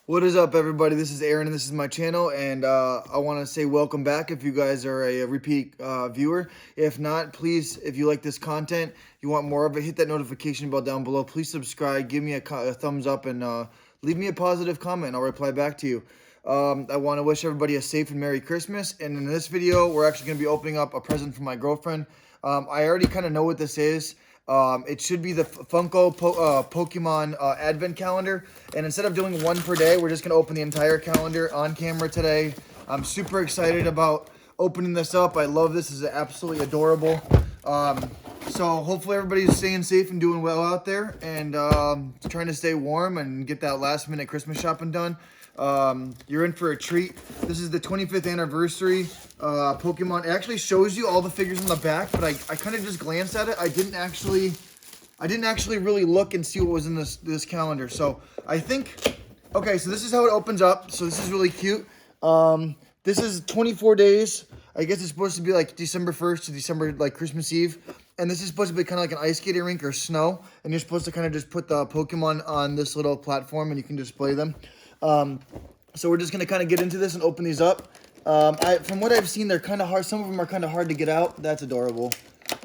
What is up, everybody? This is Aaron, and this is my channel, and I want to say welcome back if you guys are a repeat viewer. If not, please, if you like this content, you want more of it, hit that notification bell down below. Please subscribe, give me a thumbs up, and leave me a positive comment. I'll reply back to you. I want to wish everybody a safe and Merry Christmas, and in this video, we're actually going to be opening up a present for my girlfriend. I already kind of know what this is. It should be the FUNKO Pokemon Advent Calendar. And instead of doing one per day, we're just going to open the entire calendar on camera today. I'm super excited about opening this up. I love this. This is absolutely adorable. So hopefully everybody's staying safe and doing well out there. And trying to stay warm and get that last minute Christmas shopping done. You're in for a treat. This is the 25th anniversary Pokemon. It actually shows you all the figures on the back, but I kind of just glanced at it. I didn't actually really look and see what was in this calendar. So I think, okay, so this is how it opens up. So this is really cute. This is 24 days. I guess it's supposed to be like December 1st to December, like Christmas Eve. And this is supposed to be kind of like an ice skating rink or snow. And you're supposed to kind of just put the Pokemon on this little platform and you can display them. So we're just going to kind of get into this and open these up. From what I've seen, they're kind of hard. Some of them are kind of hard to get out. That's adorable.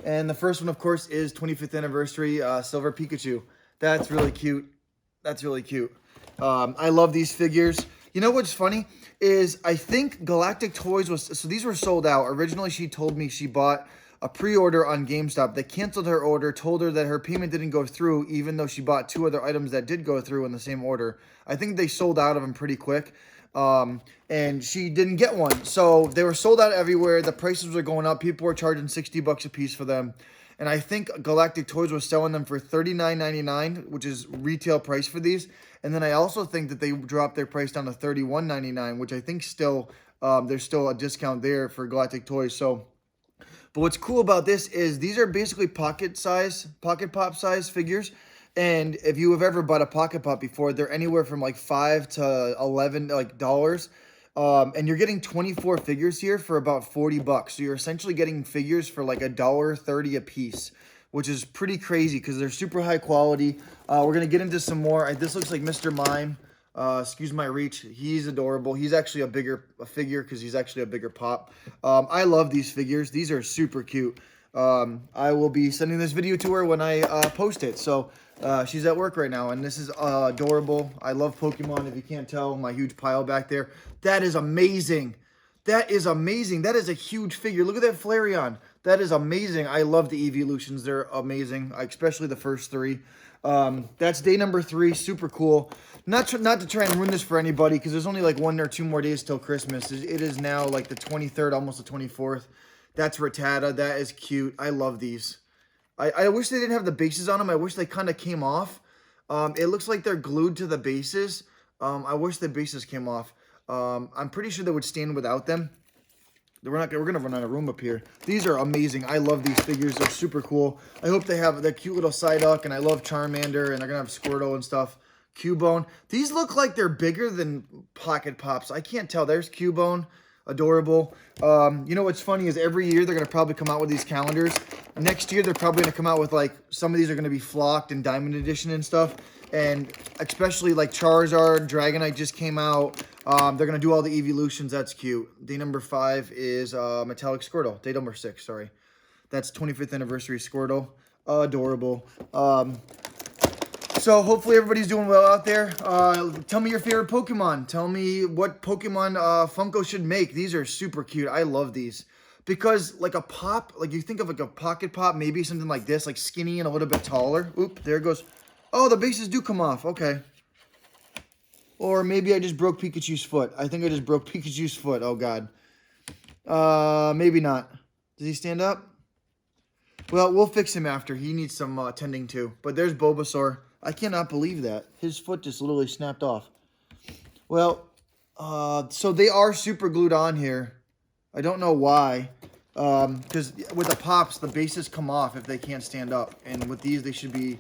And the first one, of course, is 25th anniversary Silver Pikachu. That's really cute. That's really cute. I love these figures. You know what's funny is I think Galactic Toys was... So these were sold out. Originally, she told me she bought a pre-order on GameStop. They canceled her order, told her that her payment didn't go through, even though she bought two other items that did go through in the same order. I think they sold out of them pretty quick, and she didn't get one. So they were sold out everywhere. The prices were going up. People were charging $60 a piece for them. And I think Galactic Toys was selling them for $39.99, which is retail price for these. And then I also think that they dropped their price down to $31.99, which I think still there's still a discount there for Galactic Toys. So... But what's cool about this is these are basically pocket pop size figures. And if you have ever bought a pocket pop before, they're anywhere from like $5 to $11 dollars. And you're getting 24 figures here for about $40. So you're essentially getting figures for like $1.30 a piece, which is pretty crazy because they're super high quality. We're gonna get into some more. This looks like Mr. Mime. Excuse my reach. He's adorable. He's actually a bigger figure because he's actually a bigger pop. I love these figures. These are super cute. I will be sending this video to her when I post it. So she's at work right now, and this is adorable. I love Pokemon. If you can't tell, my huge pile back there. That is amazing. That is amazing. That is a huge figure. Look at that Flareon. That is amazing. I love the evolutions. They're amazing, especially the first three. That's day number 3. Super cool. Not to try and ruin this for anybody, because there's only like 1 or 2 more days till Christmas. It is now like the 23rd, almost the 24th. That's Rattata. That is cute. I love these. I wish they didn't have the bases on them. I wish they kind of came off. It looks like they're glued to the bases. I wish the bases came off. I'm pretty sure they would stand without them. We're gonna run out of room up here. These are amazing. I love these figures. They're super cool. I hope they have the cute little Psyduck, and I love Charmander, and they're gonna have Squirtle and stuff. Cubone. These look like they're bigger than Pocket Pops. I can't tell. There's Cubone. Adorable. You know what's funny is every year they're gonna probably come out with these calendars. Next year they're probably gonna come out with like some of these are gonna be flocked and Diamond Edition and stuff. And especially like Charizard, Dragonite just came out. They're gonna do all the evolutions. That's cute. Day number 5 is Metallic Squirtle. Day number 6, sorry. That's 25th anniversary Squirtle. Adorable. So hopefully everybody's doing well out there. Tell me your favorite Pokemon. Tell me what Pokemon Funko should make. These are super cute. I love these. Because like a pop, like you think of like a pocket pop, maybe something like this, like skinny and a little bit taller. Oop, there it goes. Oh, the bases do come off. Okay. Or maybe I just broke Pikachu's foot. I think I just broke Pikachu's foot. Oh, God. Maybe not. Does he stand up? Well, we'll fix him after. He needs some tending to. But there's Bulbasaur. I cannot believe that. His foot just literally snapped off. Well, so they are super glued on here. I don't know why. Because with the pops, the bases come off if they can't stand up. And with these, they should be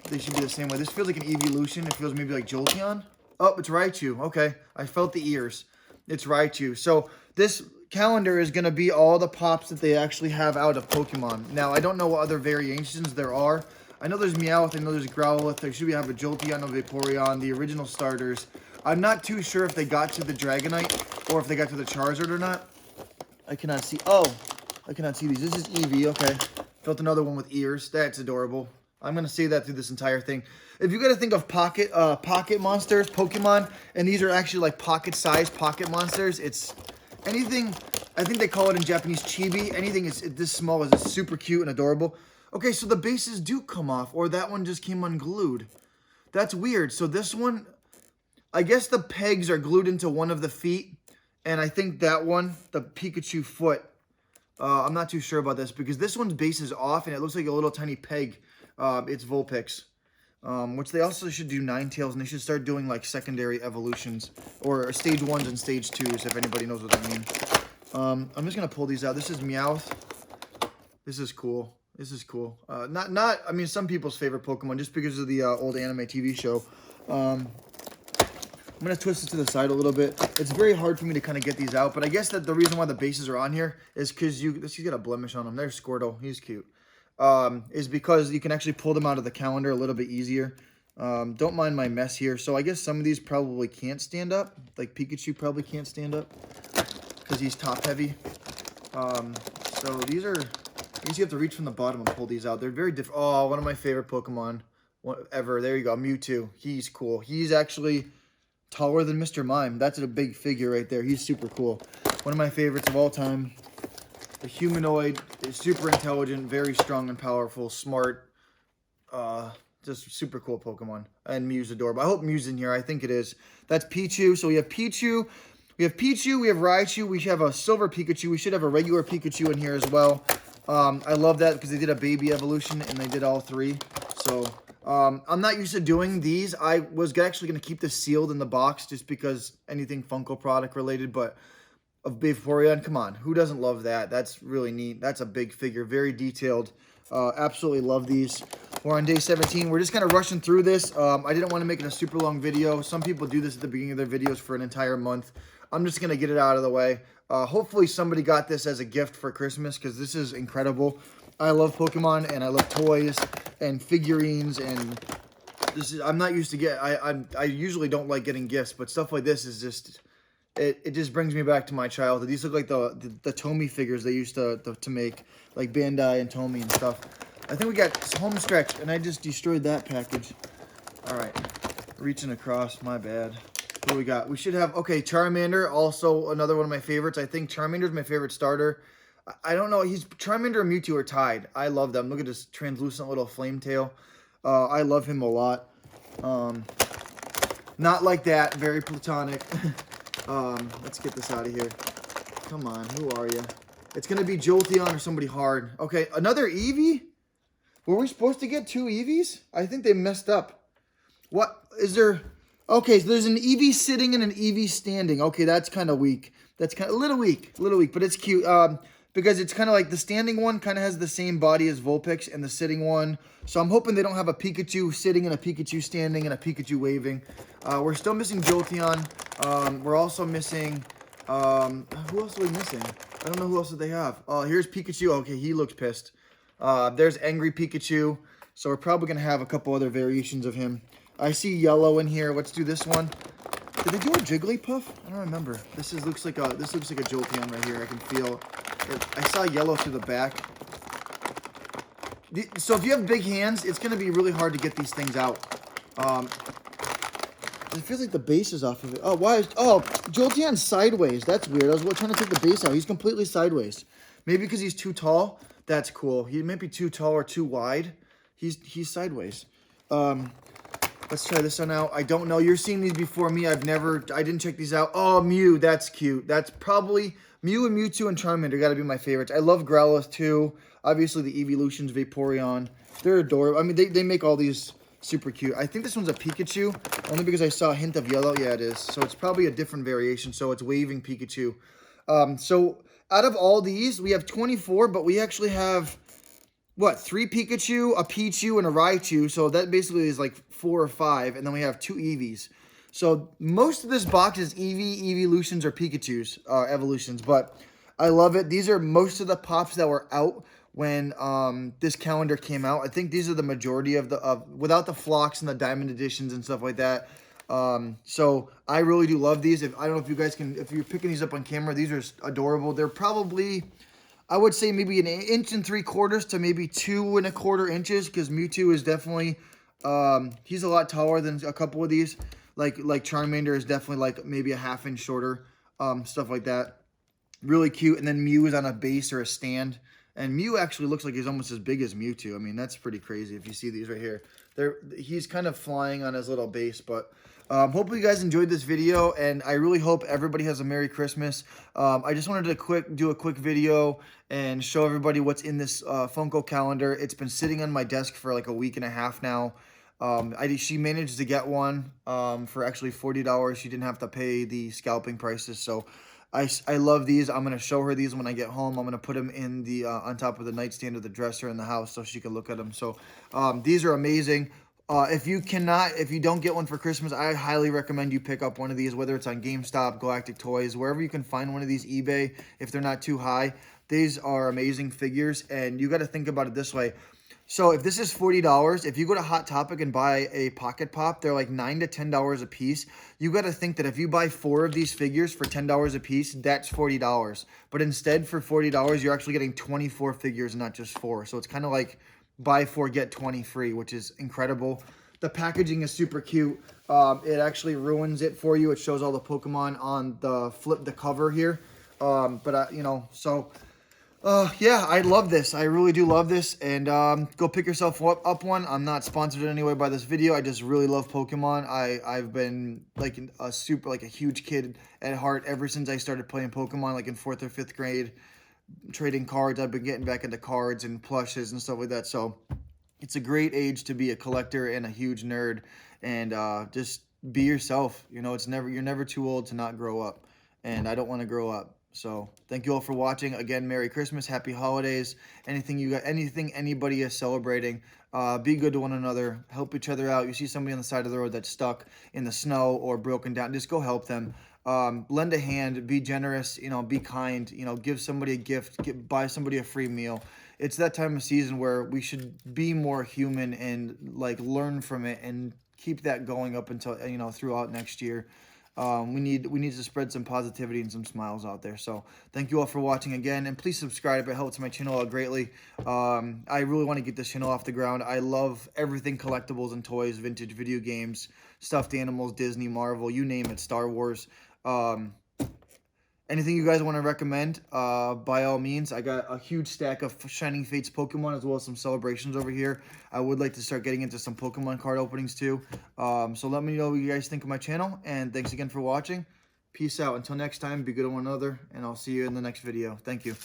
the same way. This feels like an evolution. It feels maybe like Jolteon. Oh, it's Raichu. Okay. I felt the ears. It's Raichu. So this calendar is going to be all the pops that they actually have out of Pokemon. Now, I don't know what other variations there are. I know there's Meowth, I know there's Growlithe, there should be have a Jolteon, a Vaporeon, the original starters. I'm not too sure if they got to the Dragonite or if they got to the Charizard or not. I cannot see. Oh, I cannot see these. This is Eevee. Okay. Built another one with ears. That's adorable. I'm going to say that through this entire thing. If you got to think of pocket monsters, Pokemon, and these are actually like pocket-sized pocket monsters, it's anything, I think they call it in Japanese chibi. Anything is this small is super cute and adorable. Okay, so the bases do come off, or that one just came unglued. That's weird. So this one, I guess the pegs are glued into one of the feet, and I think that one, the Pikachu foot, I'm not too sure about this because this one's base is off, and it looks like a little tiny peg. It's Vulpix, which they also should do Ninetales, and they should start doing like secondary evolutions or stage 1s and stage 2s, if anybody knows what I mean. I'm just gonna pull these out. This is Meowth. This is cool. This is cool. I mean, some people's favorite Pokemon just because of the old anime TV show. I'm gonna twist it to the side a little bit. It's very hard for me to kind of get these out, but I guess that the reason why the bases are on here is because he's got a blemish on him. There's Squirtle. He's cute. Is because you can actually pull them out of the calendar a little bit easier. Don't mind my mess here. So I guess some of these probably can't stand up. Like Pikachu probably can't stand up because he's top heavy. So these are, I guess you have to reach from the bottom and pull these out. They're very different. Oh, one of my favorite Pokemon ever. There you go, Mewtwo. He's cool. He's actually taller than Mr. Mime. That's a big figure right there. He's super cool. One of my favorites of all time. The humanoid is super intelligent, very strong and powerful, smart. Just super cool Pokemon. And Mew's adorable. I hope Mew's in here. I think it is. That's Pichu. So we have Pichu. We have Raichu. We have a silver Pikachu. We should have a regular Pikachu in here as well. I love that because they did a baby evolution and they did all three. So I'm not used to doing these. I was actually going to keep this sealed in the box just because anything Funko product related, but of Vaporeon, come on, who doesn't love that? That's really neat. That's a big figure, very detailed. Absolutely love these. We're on day 17. We're just kind of rushing through this. I didn't want to make it a super long video. Some people do this at the beginning of their videos for an entire month. I'm just going to get it out of the way. Hopefully somebody got this as a gift for Christmas because this is incredible. I love Pokemon and I love toys and figurines, and this is, I'm not used to get, I usually don't like getting gifts, but stuff like this is just, it just brings me back to my childhood. These look like the Tomy figures they used to make, like Bandai and Tomy and stuff. I think we got home stretch, and I just destroyed that package. All right, reaching across, my bad. What do we got? We should have, okay, Charmander, also another one of my favorites. I think Charmander's my favorite starter. I don't know, Charmander and Mewtwo are tied. I love them. Look at this translucent little flame tail. I love him a lot. Not like that, very platonic. Let's get this out of here. Come on, who are you? It's going to be Jolteon or somebody hard. Okay, another Eevee? Were we supposed to get 2 Eevees? I think they messed up. What? Is there... Okay, so there's an Eevee sitting and an Eevee standing. Okay, that's kind of weak. That's kind of a little weak, but it's cute. Because it's kind of like the standing one kind of has the same body as Vulpix and the sitting one. So I'm hoping they don't have a Pikachu sitting and a Pikachu standing and a Pikachu waving. We're still missing Jolteon. We're also missing... who else are we missing? I don't know who else they have. Here's Pikachu. Okay, he looks pissed. There's Angry Pikachu. So we're probably going to have a couple other variations of him. I see yellow in here. Let's do this one. Did they do a Jigglypuff? I don't remember. This looks like a Jolteon right here. I can feel. I saw yellow through the back. So if you have big hands, it's going to be really hard to get these things out. It feels like the base is off of it. Oh, why? Oh, Jolteon's sideways. That's weird. I was trying to take the base out. He's completely sideways. Maybe because he's too tall. That's cool. He might be too tall or too wide. He's sideways. Let's try this one out. I don't know. You're seeing these before me. I didn't check these out. Oh, Mew. That's cute. That's probably Mew and Mewtwo and Charmander got to be my favorites. I love Growlithe too. Obviously the Evolutions, Vaporeon. They're adorable. I mean, they make all these super cute. I think this one's a Pikachu, only because I saw a hint of yellow. Yeah, it is. So it's probably a different variation. So it's waving Pikachu. So out of all these, we have 24, but we actually have... What, 3 Pikachu, a Pichu, and a Raichu. So that basically is like 4 or 5. And then we have 2 Eevees. So most of this box is Eevee, Evolutions, or Pikachu's evolutions. But I love it. These are most of the pops that were out when this calendar came out. I think these are the majority of without the Phlox and the Diamond Editions and stuff like that. So I really do love these. I don't know if you guys can, if you're picking these up on camera, these are adorable. They're probably, I would say maybe 1.75 inches to maybe 2.25 inches, because Mewtwo is definitely, he's a lot taller than a couple of these. Like Charmander is definitely like maybe a 1/2 inch shorter, stuff like that. Really cute. And then Mew is on a base or a stand. And Mew actually looks like he's almost as big as Mewtwo. I mean, that's pretty crazy if you see these right here. He's kind of flying on his little base, but hopefully you guys enjoyed this video, and I really hope everybody has a Merry Christmas. I just wanted to do a quick video and show everybody what's in this Funko calendar. It's been sitting on my desk for like a week and a half now. She managed to get one for actually $40. She didn't have to pay the scalping prices, so I love these. I'm going to show her these when I get home. I'm going to put them in the on top of the nightstand of the dresser in the house so she can look at them. So these are amazing. If you don't get one for Christmas, I highly recommend you pick up one of these, whether it's on GameStop, Galactic Toys, wherever you can find one of these, eBay, if they're not too high. These are amazing figures, and you got to think about it this way. So if this is $40, if you go to Hot Topic and buy a Pocket Pop, they're like $9 to $10 a piece. You got to think that if you buy 4 of these figures for $10 a piece, that's $40. But instead, for $40, you're actually getting 24 figures, not just 4. So it's kind of like buy 4, get 20 free, which is incredible. The packaging is super cute. It actually ruins it for you. It shows all the Pokemon on the cover here. Yeah, I love this. I really do love this. And go pick yourself up one. I'm not sponsored in any way by this video. I just really love Pokemon. I've been like a huge kid at heart ever since I started playing Pokemon, like in 4th or 5th grade. Trading cards. I've been getting back into cards and plushes and stuff like that. So it's a great age to be a collector and a huge nerd. And just be yourself. You know, you're never too old to not grow up. And I don't want to grow up. So thank you all for watching. Again, Merry Christmas, Happy Holidays. Anything anybody is celebrating, be good to one another. Help each other out. You see somebody on the side of the road that's stuck in the snow or broken down, just go help them. Lend a hand. Be generous. You know, be kind. You know, give somebody a gift. Buy somebody a free meal. It's that time of season where we should be more human and like learn from it and keep that going up until throughout next year. We need to spread some positivity and some smiles out there. So thank you all for watching again, and please subscribe. It helps my channel out greatly. I really want to get this channel off the ground. I love everything collectibles and toys, vintage video games, stuffed animals, Disney, Marvel, you name it, Star Wars. Anything you guys want to recommend, by all means. I got a huge stack of Shining Fates Pokemon as well as some celebrations over here. I would like to start getting into some Pokemon card openings too. So let me know what you guys think of my channel. And thanks again for watching. Peace out. Until next time, be good to one another. And I'll see you in the next video. Thank you.